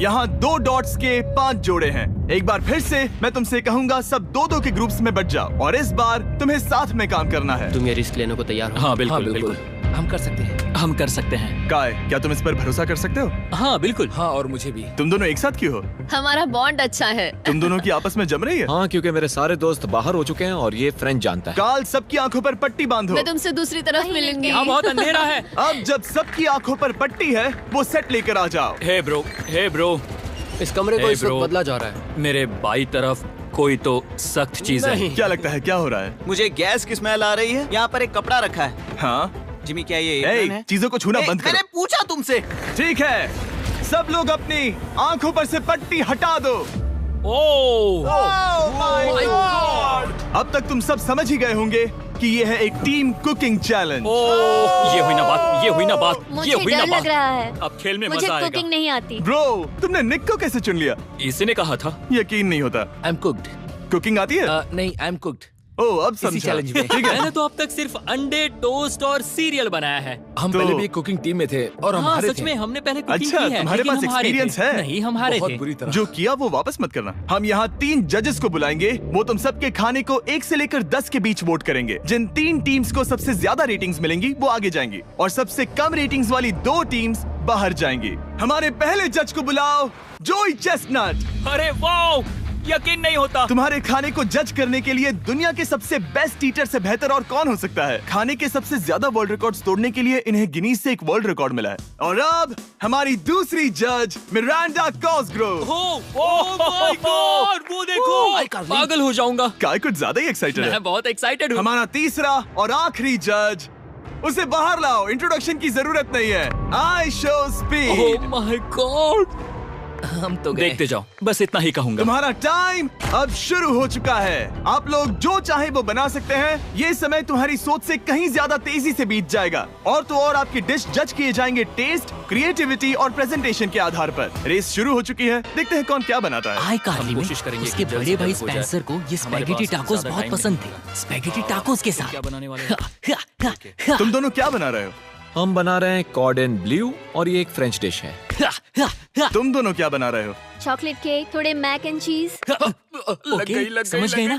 यहाँ 2 डॉट्स के 5 जोड़े हैं। एक बार फिर से मैं तुमसे कहूंगा, सब 2-2 के ग्रुप्स में बट जाओ, और इस बार तुम्हें साथ में काम करना है। तुम ये रिस्क लेने को तैयार हो? हाँ बिल्कुल, बिल्कुल। हम कर सकते हैं। हम कर सकते हैं। काय, क्या तुम इस पर भरोसा कर सकते हो? हाँ बिल्कुल। हाँ, और मुझे भी। तुम दोनों एक साथ क्यों हो? हमारा बॉन्ड अच्छा है। तुम दोनों की आपस में जम रही है? हाँ, क्योंकि मेरे सारे दोस्त बाहर हो चुके हैं और ये फ्रेंड जानता है। काल, सबकी आंखों पर पट्टी बांधो। मैं तुमसे दूसरी तरफ मिलूंगी। यहाँ बहुत अंधेरा है। अब जब सबकी आंखों पर पट्टी है, वो सेट लेकर आ जाओ। हे ब्रो, इस कमरे को Hey इस वक्त bro, बदला जा रहा है। मेरे बाई तरफ कोई तो सख्त चीज है। क्या लगता है क्या हो रहा है? मुझे गैस की स्मेल आ रही है। यहाँ पर एक कपड़ा रखा है। हाँ जिमी, क्या ये एप्रन है? चीजों को छूना बंद मैंने करो। पूछा तुमसे। ठीक है, सब लोग अपनी आंखों पर से पट्टी हटा दो। अब तक तुम सब समझ ही गए होंगे कि ये है एक टीम कुकिंग चैलेंज। ये हुई ना बात। मुझे डर लग रहा है। अब खेल में मुझे मजा आएगा। कुकिंग नहीं आती। ब्रो, तुमने निक को कैसे चुन लिया? इसी ने कहा था। यकीन नहीं होता। I am cooked. कुकिंग आती है? नहीं, आई एम कुक्ड। ओह, अब इसी समझा। चैलेंज में। ठीक है। मैंने तो अब तक सिर्फ अंडे, टोस्ट और सीरियल बनाया है। हम तो- पहले भी कुकिंग टीम में थे और हम हाँ हारे सच थे। में हमने पहले कुकिंग अच्छा, की है। तुम्हारे लेकिन पास हम हारे थे। experience है? नहीं, हम हारे बहुत थे। बुरी तरह। जो किया वो वापस मत करना। हम यहाँ 3 जजेस को बुलाएंगे। वो तुम सबके खाने को 1 से लेकर 10 के बीच वोट करेंगे। जिन 3 टीम्स को सबसे ज्यादा रेटिंग्स मिलेंगी वो आगे जाएंगी, और सबसे कम रेटिंग्स वाली 2 टीम्स बाहर जाएंगी। हमारे पहले जज को बुलाओ, जोई चेस्टनट। अरे वाओ, यकीन नहीं होता। तुम्हारे खाने को जज करने के लिए दुनिया के सबसे बेस्ट ईटर से बेहतर और कौन हो सकता है? खाने के सबसे ज्यादा वर्ल्ड रिकॉर्ड्स तोड़ने के लिए इन्हें गिनीज से एक वर्ल्ड रिकॉर्ड मिला है। और अब हमारी दूसरी जज मिरांडा कॉसग्रोव। ओह माय गॉड, वो देखो, पागल हो जाऊंगा। काय कुछ ज्यादा ही एक्साइटेड है। मैं बहुत एक्साइटेड हूँ। हमारा तीसरा और आखिरी जज, उसे बाहर लाओ, इंट्रोडक्शन की जरूरत नहीं है। I show speed. Oh my God, हम तो देखते जाओ, बस इतना ही कहूंगा। तुम्हारा टाइम अब शुरू हो चुका है। आप लोग जो चाहे वो बना सकते हैं। ये समय तुम्हारी सोच से कहीं ज्यादा तेजी से बीत जाएगा। और तो और आपकी डिश जज किए जाएंगे टेस्ट, क्रिएटिविटी और प्रेजेंटेशन के आधार पर। रेस शुरू हो चुकी है, देखते हैं कौन क्या बनाता है। हाय कार्ली, कोशिश करेंगे उसके कि जल्द बड़े से भाई जल्द हो जाए। स्पेंसर को ये स्पैगेटी टाकोस बहुत पसंद थे। स्पैगेटी टाकोस के साथ क्या बनाने वाले हैं? तुम दोनों क्या बना रहे हो? हम बना रहे हैं कॉर्डन ब्लू और ये एक फ्रेंच डिश है। तुम दोनों क्या बना रहे हो? चॉकलेट केक, थोड़े मैक एंड चीज। समझ गए ना?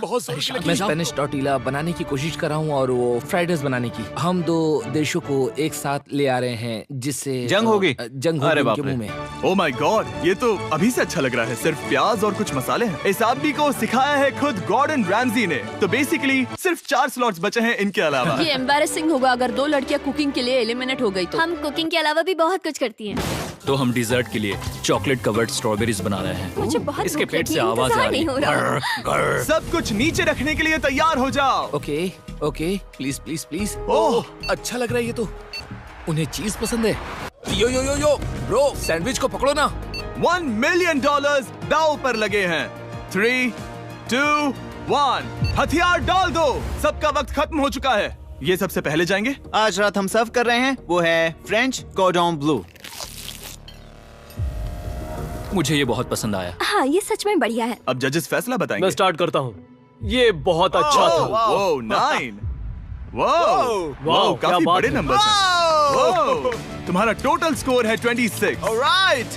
मैं स्पेनिश टॉर्टिला बनाने की कोशिश कर रहा हूँ और वो फ्राइड राइस बनाने की। हम दो देशों को एक साथ ले आ रहे हैं जिससे जंग होगी। जंग अरे होगी बाप उनके रे। मुंह में। ओह माय गॉड, ये तो अभी से अच्छा लग रहा है। सिर्फ प्याज और कुछ मसाले हैं। इस आदमी को सिखाया है खुद गॉर्डन रैमजी ने। तो बेसिकली सिर्फ 4 स्लॉट्स बचे हैं इनके अलावा। ये एम्बैरेसिंग होगा अगर 2 लड़कियां कुकिंग के लिए एलिमिनेट हो गई तो। हम कुकिंग के अलावा भी बहुत कुछ करती हैं। तो हम डिजर्ट के लिए चॉकलेट कवर्ड स्ट्रॉबेरीज बना रहे हैं। मुझे बहुत इसके भूख पेट लगी से है, आवाज आ इंतजार रही नहीं हो रहा। है। सब कुछ नीचे रखने के लिए तैयार हो जाओ। Okay okay, please please please. Oh, अच्छा लग रहा है ये तो। उन्हें चीज पसंद है। यो यो यो यो ब्रो, सैंडविच को पकड़ो ना। $1 मिलियन दांव पर लगे हैं। 3, 2, 1, हथियार डाल दो। सबका वक्त खत्म हो चुका है। ये सबसे पहले जाएंगे। आज रात हम सर्व कर रहे हैं वो है फ्रेंच कॉर्डन ब्लू। मुझे ये बहुत पसंद आया। हाँ, ये सच में बढ़िया है। अब जजेस फैसला बताएंगे। मैं स्टार्ट करता हूँ। ये बहुत अच्छा था। वो 9। वाओ, क्या काफी बात बड़े है। नंबर्स हैं। वाओ, तुम्हारा टोटल स्कोर है 26। ऑलराइट,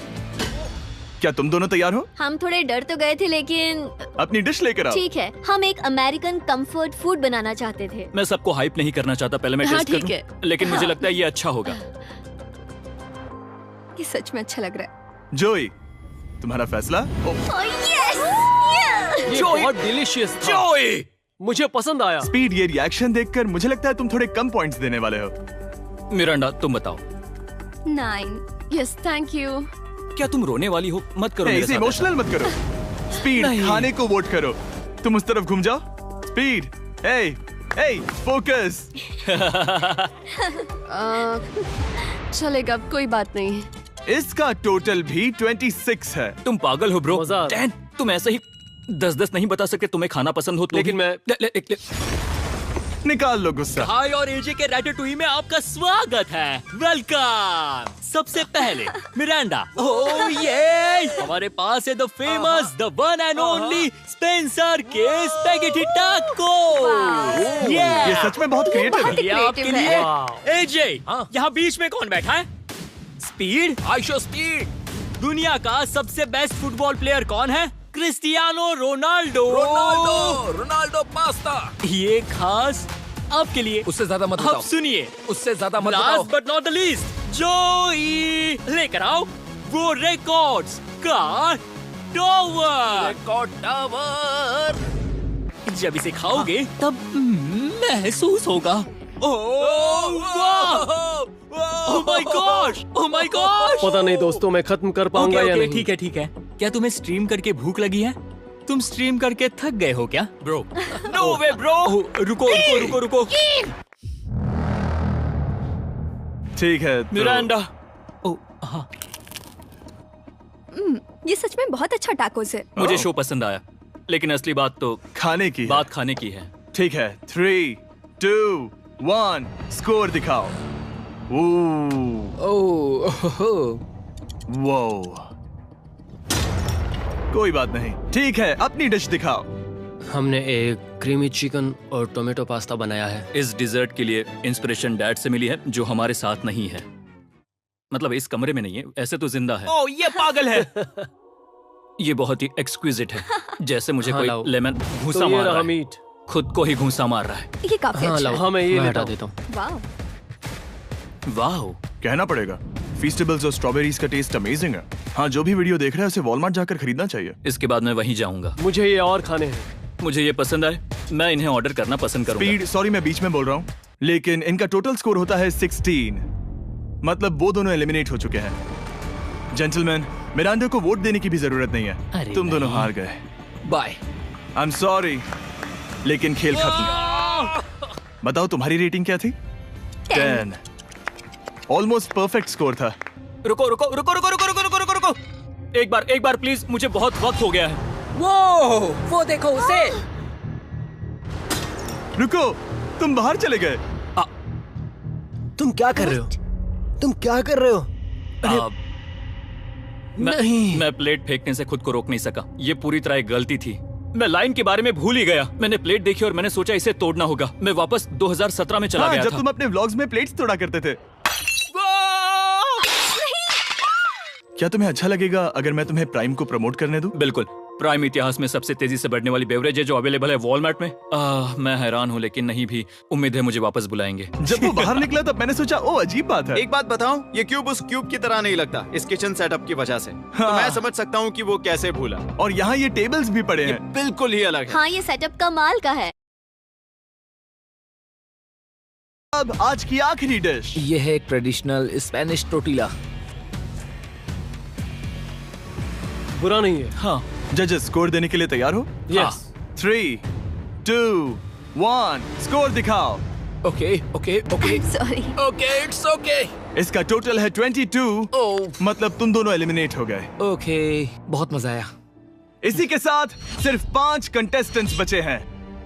क्या तुम दोनों तैयार हो? हम थोड़े डर तो गए थे लेकिन अपनी डिश लेकर आओ। ठीक है। हम एक अमेरिकन कंफर्ट फूड बनाना चाहते थे। मैं सबको हाइप नहीं करना चाहता, पहले मैं हाँ, टेस्ट ठीक करूं। है। लेकिन मुझे लगता है ये अच्छा होगा। ये सच में अच्छा लग रहा है। जोई, तुम्हारा फैसला? ये बहुत डिलीशियस था। जोई, मुझे पसंद आया। स्पीड, ये रिएक्शन देखकर मुझे लगता है तुम थोड़े कम पॉइंट्स देने वाले हो। मिरांडा तुम बताओ। 9। Yes, thank you. क्या तुम रोने वाली हो? मत करो मेरे इसे साथ इमोशनल मत करो। स्पीड, नहीं। खाने को वोट करो। तुम उस तरफ घूम जाओ। Speed, focus. चलेगा, कोई बात नहीं। इसका टोटल भी 26 है। तुम पागल हो ब्रो। मजा आ रहा है। 10, तुम ऐसे ही 10-10 नहीं बता सकते। तुम्हें खाना पसंद हो तो लेकिन भी- मैं निकाल लो गुस्सा। हाय और एजे के रैटेटुई में आपका स्वागत है। वेलकम। सबसे पहले मिरांडा। ओह ये हमारे पास है the famous, the one and only Spencer के स्पैगेटी टाको। ये सच में बहुत क्रिएटिव है। ये आपके creative लिए। है। एजे, यहाँ बीच में कौन बैठा है? स्पीड। I show speed. दुनिया का सबसे बेस्ट फुटबॉल प्लेयर कौन है? Cristiano Ronaldo. Ronaldo, Ronaldo pasta. ये खास आपके लिए। उससे ज्यादा मत अब बताओ। सुनिए, उससे ज्यादा मत बताओ। Last but not the least, जोई लेकर आओ वो रिकॉर्ड्स का टॉवर। Record tower. जब इसे खाओगे तब महसूस होगा। Oh my gosh, oh my gosh. पता नहीं दोस्तों, मैं खत्म कर पाऊंगा या नहीं। ठीक है ठीक है। क्या तुम्हें स्ट्रीम करके भूख लगी है? तुम स्ट्रीम करके थक गए हो क्या? Bro, no way bro. रुको रुको रुको रुको। ठीक है तो मिरांडा। ओह हाँ, ये सच में बहुत अच्छा टाकोस है। मुझे शो पसंद आया, लेकिन असली बात तो खाने की है। बात खाने की है। ठीक है, 3, 2, 1, स्कोर दिखाओ। वो कोई बात नहीं। ठीक है, अपनी डिश दिखाओ। हमने एक क्रीमी चिकन और टोमेटो पास्ता बनाया है। इस डिजर्ट के लिए इंस्पिरेशन डैड से मिली है, जो हमारे साथ नहीं है। मतलब इस कमरे में नहीं है, ऐसे तो जिंदा है। ओह ये पागल है। ये बहुत ही एक्सक्विजिट है, जैसे मुझे हाँ, कोई लाओ। लेमन घूसा तो ये मार रहा रहा है। मीट। खुद को ही घूसा मार रहा है। ये काफी हाँ अच्छा लाओ, है। हाँ, मैं ये मैं लेता हटा हूँ। देता हूँ। वाह। वाह, कहना पड़ेगा, फीस्टेबल्स और स्ट्रॉबेरीज का टेस्ट अमेजिंग है। हाँ, जो भी वीडियो देख रहा है उसे वॉलमार्ट जाकर खरीदना चाहिए। इसके बाद मैं वहीं जाऊंगा। मुझे ये और खाने हैं। मुझे ये पसंद आए, मैं इन्हें ऑर्डर करना पसंद करूंगा। स्पीड, सॉरी मैं बीच में बोल रहा हूँ, लेकिन इनका टोटल स्कोर होता है 16। मतलब वो दोनों एलिमिनेट हो चुके हैं। जेंटलमैन, मिरांडा को वोट देने की भी जरूरत नहीं है। तुम दोनों हार गए। बाय। आई एम सॉरी, लेकिन खेल खत्म। बताओ तुम्हारी रेटिंग क्या थी? 10। ऑलमोस्ट परफेक्ट स्कोर था। रुको रुको रुको रुको रुको रुको रुको रुको, एक बार प्लीज, मुझे बहुत वक्त हो गया है। वो देखो उसे। रुको, तुम बाहर चले गए। तुम क्या कर रहे हो? तुम क्या कर रहे हो? नहीं, मैं प्लेट फेंकने से खुद को रोक नहीं सका। ये पूरी तरह एक गलती थी। मैं लाइन के बारे में भूल ही गया। मैंने प्लेट देखी और मैंने सोचा इसे तोड़ना होगा। मैं वापस 2017 में चला गया जब था। तुम अपने व्लॉग्स में प्लेट्स तोड़ा करते थे। क्या तुम्हें अच्छा लगेगा अगर मैं तुम्हें प्राइम को प्रमोट करने दूं? बिल्कुल। प्राइम इतिहास में सबसे तेजी से बढ़ने वाली बेवरेज है जो अवेलेबल है वॉलमार्ट में। मैं हैरान हूँ, लेकिन नहीं भी। उम्मीद है मुझे वापस बुलाएंगे। जब वो बाहर निकला तब मैंने सोचा ओ अजीब बात है। एक बात बताऊं, ये क्यूब उस क्यूब की तरह नहीं लगता इस किचन सेटअप की वजह से। तो मैं समझ सकता हूँ कि वो कैसे भूला। और यहाँ ये टेबल्स भी पड़े हैं। बिल्कुल ही अलग है। हाँ, ये सेटअप कमाल का है। अब आज की आखिरी डिश। ये है एक ट्रेडिशनल स्पेनिश टोर्टिला। बुरा नहीं है। हाँ। जजेस स्कोर देने के लिए तैयार हो? यस। 3, 2, 1 स्कोर दिखाओ। Okay okay okay sorry. Okay it's okay. इसका टोटल है 22। मतलब तुम दोनों एलिमिनेट हो गए। ओके, बहुत मजा आया। इसी के साथ सिर्फ 5 कंटेस्टेंट्स बचे हैं।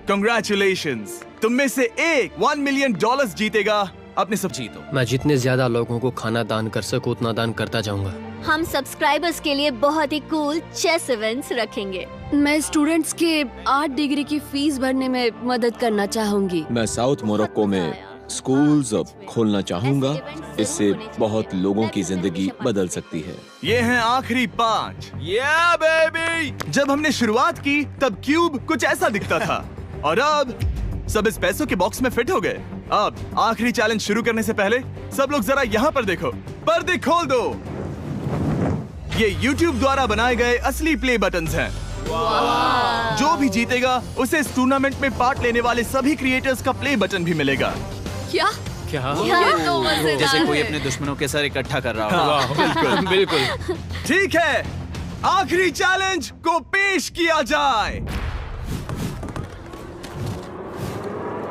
कंग्रेचुलेशंस, तुम में से एक $1 मिलियन जीतेगा। अपने सब जीतो। मैं जितने ज्यादा लोगों को खाना दान कर सकूं उतना दान करता जाऊंगा। हम सब्सक्राइबर्स के लिए बहुत ही कूल चेस इवेंट्स रखेंगे। मैं स्टूडेंट्स के 8 डिग्री की फीस भरने में मदद करना चाहूंगी। मैं साउथ मोरक्को में स्कूल्स अब खोलना चाहूंगा। इससे बहुत लोगों की जिंदगी बदल सकती है। ये हैं आखिरी 5। Yeah, baby! जब हमने शुरुआत की तब क्यूब कुछ ऐसा दिखता था और अब सब इस पैसों के बॉक्स में फिट हो गए। अब आखिरी चैलेंज शुरू करने से पहले सब लोग जरा यहाँ पर देखो। पर्दे खोल दो। ये YouTube द्वारा बनाए गए असली प्ले बटन्स हैं। जो भी जीतेगा उसे इस टूर्नामेंट में पार्ट लेने वाले सभी क्रिएटर्स का प्ले बटन भी मिलेगा। क्या? क्या? ये तो मजेदार जैसे कोई है। अपने दुश्मनों के सर इकट्ठा कर रहा हो। हाँ, बिल्कुल बिल्कुल। ठीक है, आखिरी चैलेंज को पेश किया जाए।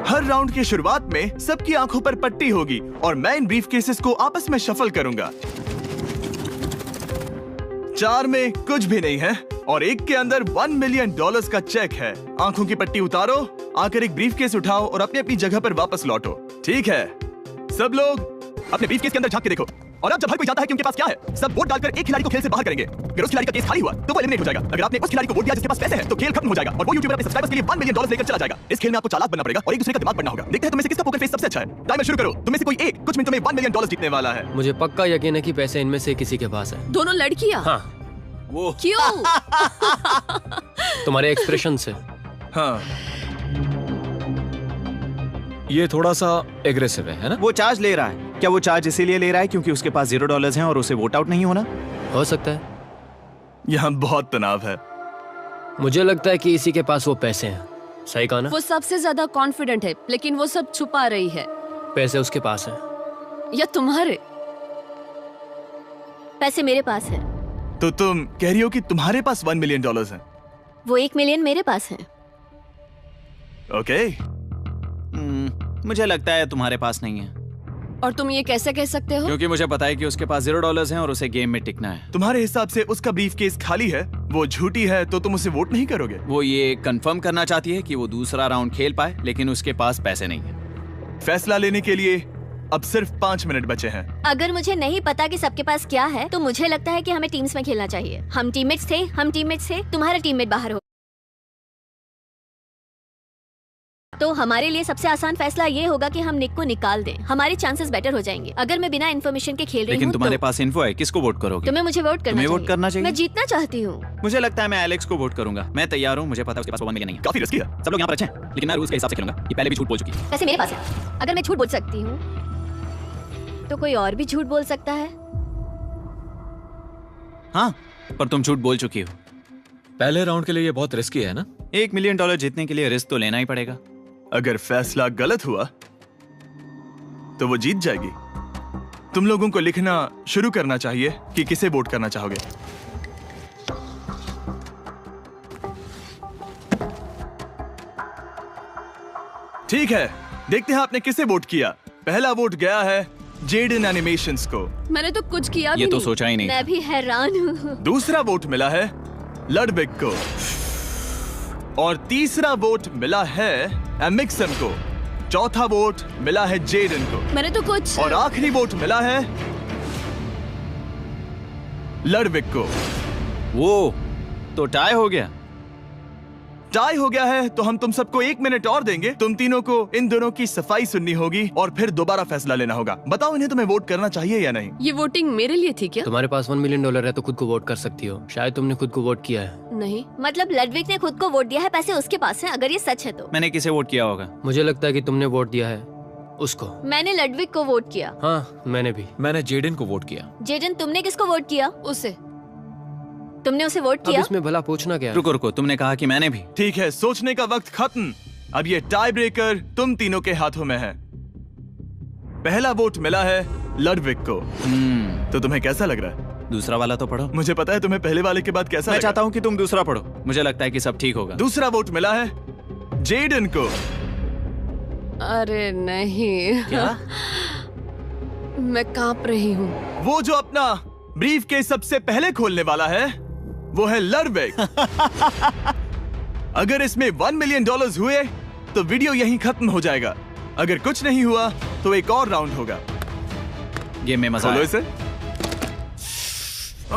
हर राउंड की शुरुआत में सबकी आंखों पर पट्टी होगी और मैं इन ब्रीफ केसेस को आपस में शफल करूंगा। 4 में कुछ भी नहीं है और एक के अंदर $1 मिलियन का चेक है। आंखों की पट्टी उतारो, आकर एक ब्रीफ केस उठाओ और अपनी अपनी जगह पर वापस लौटो। ठीक है, सब लोग अपने ब्रीफ केस के अंदर झांक के देखो। और अब जब हर कोई जानता है कि उनके पास क्या है, सब वोट डालकर एक खिलाड़ी को खेल से बाहर करेंगे। अगर उस खिलाड़ी का केस खाली हुआ तो वो एलिमिनेट हो जाएगा। अगर आपने उस खिलाड़ी को वोट दिया जिसके पास पैसे हैं तो खेल खत्म हो जाएगा और वो यूट्यूबर अपने सब्सक्राइबर्स के लिए $1 मिलियन लेकर चला जाएगा। इस खेल में आपको चालाक बनना पड़ेगा और एक दूसरे का दिमाग बनना होगा। देखते हैं तुम्हें से किसका पोकर फेस सबसे अच्छा है। टाइमर शुरू करो। तुम्हें से कोई एक कुछ मिनटों में $1 मिलियन जीतने वाला है। मुझे पक्का यकीन है कि पैसे इनमें से किसी के पास है। दोनों लड़कियाँ? हाँ। वो क्यों? तुम्हारे एक्सप्रेशन से। हाँ, ये थोड़ा सा एग्रेसिव है ना? वो चार्ज ले रहा है। क्या वो चार्ज इसीलिए ले रहा है क्योंकि उसके पास $0 हैं और उसे वोट आउट नहीं होना? हो सकता है। यहाँ बहुत तनाव है। मुझे लगता है कि इसी के पास वो पैसे हैं। सही कहा ना? वो सबसे ज्यादा कॉन्फिडेंट है, लेकिन वो सब छुपा रही है। पैसे उसके पास हैं। या तुम्हारे? पैसे मेरे पास है। तो तुम कह रही हो कि तुम्हारे पास $1 मिलियन है? वो 1 मिलियन मेरे पास है। ओके। मुझे लगता है तुम्हारे पास नहीं है। और तुम ये कैसे कह सकते हो? क्योंकि मुझे पता है कि उसके पास $0 हैं और उसे गेम में टिकना है। तुम्हारे हिसाब से उसका ब्रीफ केस खाली है, वो झूठी है, तो तुम उसे वोट नहीं करोगे? वो ये कंफर्म करना चाहती है कि वो दूसरा राउंड खेल पाए, लेकिन उसके पास पैसे नहीं है। फैसला लेने के लिए अब सिर्फ 5 मिनट बचे हैं। अगर मुझे नहीं पता कि सबके पास क्या है तो मुझे लगता है कि हमें टीम्स में खेलना चाहिए। हम टीममेट्स थे, तुम्हारा टीममेट बाहर हो। तो हमारे लिए सबसे आसान फैसला ये होगा कि हम निक को निकाल दें। हमारे चांसेस बेटर हो जाएंगे। अगर मैं बिना इन्फॉर्मेशन के खेल रही हूँ लेकिन तुम्हारे पास इन्फो है, किसको वोट करोगे? तुम्हें मुझे वोट करना तुम्हें चाहिए। वोट करना चाहिए? मैं जीतना चाहती हूँ। मुझे लगता है मैं एलेक्स को वोट करूंगा। मैं तैयार हूँ। मुझे पता है उसके पास $1 मिलियन नहीं है। काफी रिस्की है। सब लोग यहाँ पर अच्छे हैं, लेकिन मैं रूल्स के हिसाब से खेलूंगा। ये पहले भी झूठ बोल चुकी है। वैसे मेरे पास है। अगर मैं झूठ बोल सकती हूँ तो कोई और भी झूठ बोल सकता है। हाँ, पर तुम झूठ बोल चुकी हो। पहले राउंड के लिए ये बहुत रिस्की है ना? $1 मिलियन जीतने के लिए रिस्क तो लेना ही पड़ेगा। अगर फैसला गलत हुआ तो वो जीत जाएगी। तुम लोगों को लिखना शुरू करना चाहिए कि किसे वोट करना चाहोगे। ठीक है, देखते हैं आपने किसे वोट किया। पहला वोट गया है जेडन एनिमेशंस को। मैंने तो कुछ किया भी ये तो नहीं। सोचा ही नहीं। मैं भी हैरान हूँ। दूसरा वोट मिला है लडविक को और तीसरा वोट मिला है एमिक्सन को। चौथा वोट मिला है जेडन को मैंने तो कुछ और आखिरी वोट मिला है लडविक को। वो तो टाई हो गया। टाई हो गया है तो हम तुम सबको 1 मिनट और देंगे। तुम तीनों को इन दोनों की सफाई सुननी होगी और फिर दोबारा फैसला लेना होगा। बताओ इन्हें तुम्हें वोट करना चाहिए या नहीं। ये वोटिंग मेरे लिए थी क्या? तुम्हारे पास $1 मिलियन है तो खुद को वोट कर सकती हो। शायद तुमने खुद को वोट किया है। नहीं, मतलब लडविक ने खुद को वोट दिया है, पैसे उसके पास हैं। अगर ये सच है तो मैंने किसे वोट किया होगा? मुझे लगता है कि तुमने वोट दिया है उसको। मैंने लडविक को वोट किया। हाँ, मैंने भी। मैंने जेडन को वोट किया। जेडन, तुमने किसको वोट किया? उसे। तुमने उसे वोट अब किया? इसमें भला पूछना क्या है? रुको रुको, तुमने कहा कि मैंने भी। ठीक है, सोचने का वक्त खत्म। अब ये टाई ब्रेकर तुम तीनों के हाथों में है। पहला वोट मिला है लडविक को। तो तुम्हें कैसा लग रहा है? दूसरा वाला तो पढ़ो। मुझे पता है तुम्हें पहले वाले के बाद कैसा मैं लगा। चाहता हूँ कि तुम दूसरा पढ़ो। मुझे लगता है कि सब ठीक होगा। दूसरा वोट मिला है जेडन को। अरे नहीं। क्या? मैं कांप रही हूँ। वो जो अपना ब्रीफ केस सबसे पहले खोलने वाला है वो है लडविक। अगर इसमें $1 मिलियन हुए तो वीडियो यहीं खत्म हो जाएगा। अगर कुछ नहीं हुआ तो एक और राउंड होगा। गेम में मजा खोलो आया। इसे।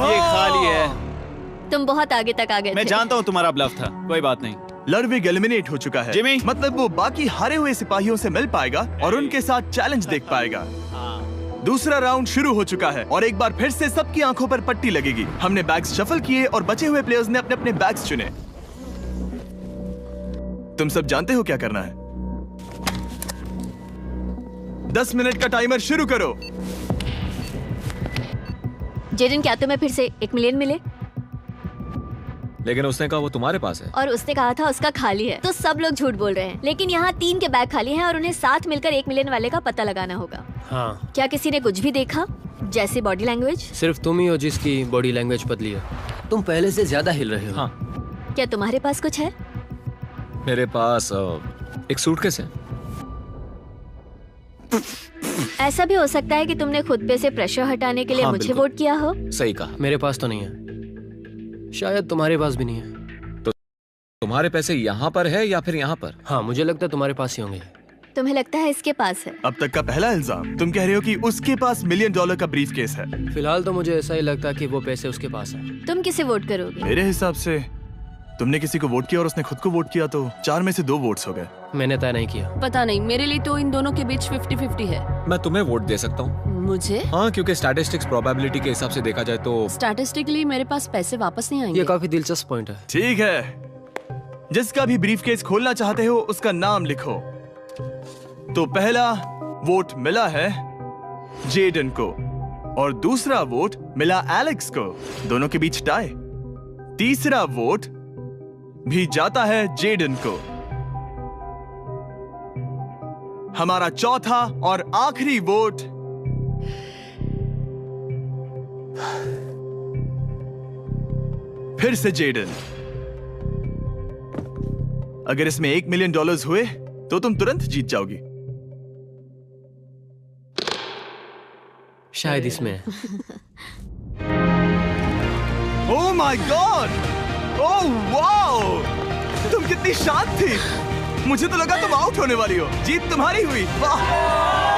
ये खाली है। तुम बहुत आगे तक आ गए मैं थे। जानता हूँ तुम्हारा ब्लफ था, कोई बात नहीं। लडविक एलिमिनेट हो चुका है। जिमी। मतलब वो बाकी हारे हुए सिपाहियों से मिल पाएगा और उनके साथ चैलेंज देख पाएगा। दूसरा राउंड शुरू हो चुका है और एक बार फिर से सबकी आंखों पर पट्टी लगेगी। हमने बैग्स शफल किए और बचे हुए प्लेयर्स ने अपने अपने बैग्स चुने। तुम सब जानते हो क्या करना है। 10 मिनट का टाइमर शुरू करो। जेडन, क्या तुम्हें फिर से 1 मिलियन मिले? लेकिन उसने कहा वो तुम्हारे पास है। और उसने कहा था उसका खाली है। तो सब लोग झूठ बोल रहे हैं। लेकिन यहाँ 3 के बैग खाली हैं और उन्हें साथ मिलकर 1 मिलियन वाले का पता लगाना होगा। हाँ। क्या किसी ने कुछ भी देखा, जैसे बॉडी लैंग्वेज? सिर्फ तुम ही हो जिसकी बॉडी लैंग्वेज बदली है। तुम पहले से ज्यादा हिल रहे हो। हाँ। क्या तुम्हारे पास कुछ है? मेरे पास एक सूटकेस है। ऐसा भी हो सकता है कि तुमने खुद पे से प्रेशर हटाने के लिए हाँ, मुझे बिल्कुल। वोट किया हो। सही कहा। मेरे पास तो नहीं है। शायद तुम्हारे पास भी नहीं है। तो तुम्हारे पैसे यहाँ पर है या फिर यहाँ पर? हाँ, मुझे लगता है तुम्हारे पास ही होंगे। तुम्हें लगता है इसके पास है? अब तक का पहला इल्जाम। तुम कह रहे हो कि उसके पास $1 मिलियन का ब्रीफ केस है। फिलहाल तो मुझे ऐसा ही लगता है कि वो पैसे उसके पास है। तुम किसे वोट करोगे? मेरे हिसाब से तुमने किसी को वोट किया और उसने खुद को वोट किया तो 4 में से 2 वोट्स हो गए। मैंने तय नहीं किया। पता नहीं, मेरे लिए तो इन दोनों के बीच 50-50 है। मैं तुम्हें वोट दे सकता हूँ। मुझे? हाँ, क्योंकि स्टैटिस्टिक्स प्रोबेबिलिटी के हिसाब से देखा जाए तो स्टैटिस्टिकली मेरे पास पैसे वापस नहीं आएंगे। ये काफी दिलचस्प पॉइंट है। ठीक है, जिसका भी ब्रीफकेस खोलना चाहते हो उसका नाम लिखो। तो पहला वोट मिला है जेडन को और दूसरा वोट मिला एलेक्स को। दोनों के बीच टाई। तीसरा वोट भी जाता है जेडन को। हमारा चौथा और आखिरी वोट फिर से जेडन। अगर इसमें $1 मिलियन हुए तो तुम तुरंत जीत जाओगी। शायद इसमें। Oh my God! Oh wow! तुम कितनी शांत थी। मुझे तो लगा तुम आउट होने वाली हो। जीत तुम्हारी हुई। वाह!